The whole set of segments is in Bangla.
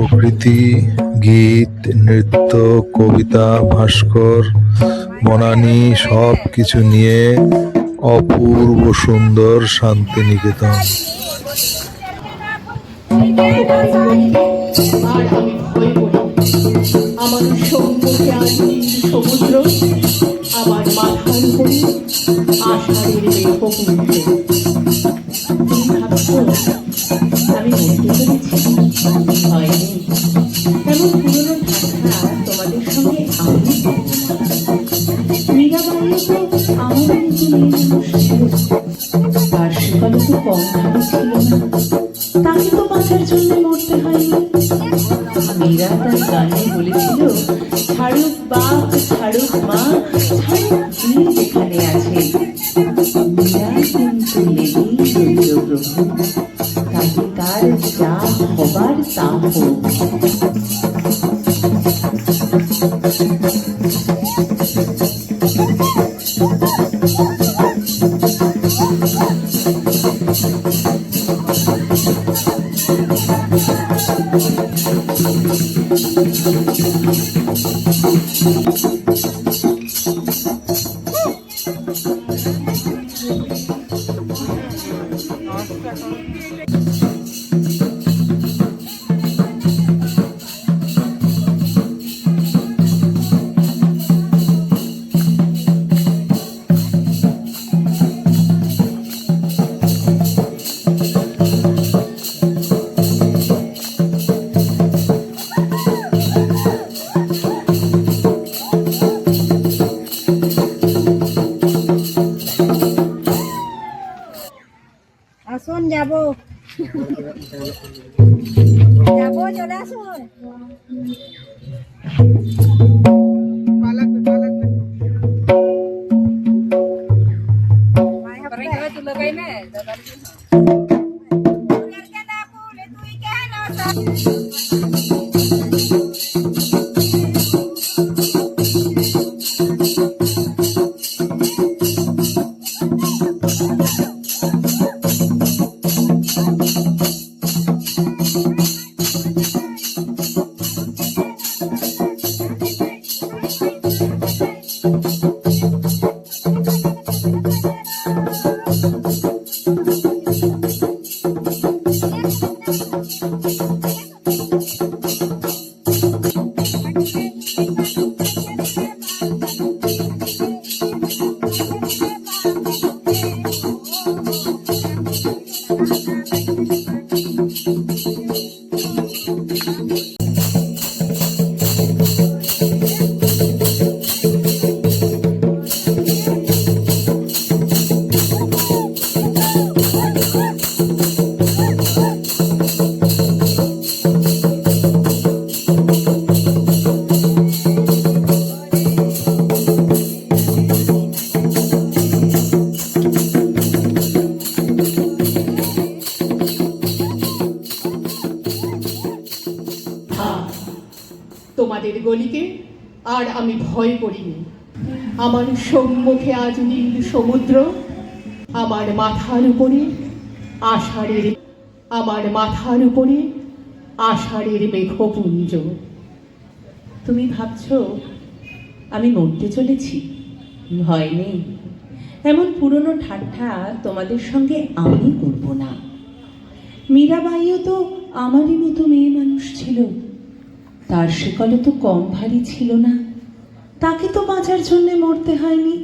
প্রকৃতি, গীত, নৃত্য, কবিতা, ভাস্কর, বনানী সব কিছু নিয়ে অপূর্ব সুন্দর শান্তিনিকেতন। আর আমি ভয় করি, আমার সম্মুখে আজ নীল সমুদ্র, আমার মাথার উপরে আষাঢ়ের মেঘপুঞ্জ। তুমি ভাবছো আমি বলতে চলেছি? ভয় নেই, এমন পুরনো ঠাট্টা তোমাদের সঙ্গে আমি করবো না। মীরাবাইও তো আমার মতো মেয়ে মানুষ ছিল, তার সেকালে তো কম ভালো ছিল না, তাকে তো বাঁচার জন্য মরতে হয়নি। মীরা তার গানে বলেছিল, ছাড়ুক বাপ ছাড়ুক মা, ছাড়ুক যে যেখানে আছে, মীরা কিন্তু লেগেই রইল প্রভু, তাকে তার যা হবার তা হোক। আসুন, যাবো যাবো, চলে আসুন। তোমাদের গলিকে আর আমি ভয় করিনি। আমার সম্মুখে আজ নীল সমুদ্র, আমার মাথার উপরে আষাঢ়ের আমার মাথার উপরে আষাঢ়ের মেঘপুঞ্জ। তুমি ভাবছো আমি মরতে চলেছি? ভয় নেই, এমন পুরনো ঠাট্টা তোমাদের সঙ্গে আমি করব না। মীরাবাইও তো আমারই মতো মেয়ে মানুষ ছিল, তার সেকালে তো কম ভারী ছিল না, তাকে তো বাঁচার জন্য মরতে হয়নি।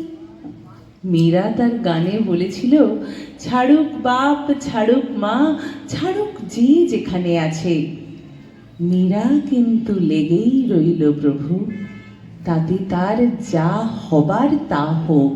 মীরা তার গানে বলেছিল, ছাড়ুক বাপ ছাড়ুক মা, ছাড়ুক যে যেখানে আছে, মীরা কিন্তু লেগেই রইল প্রভু, তাতে তার যা হবার তা হোক।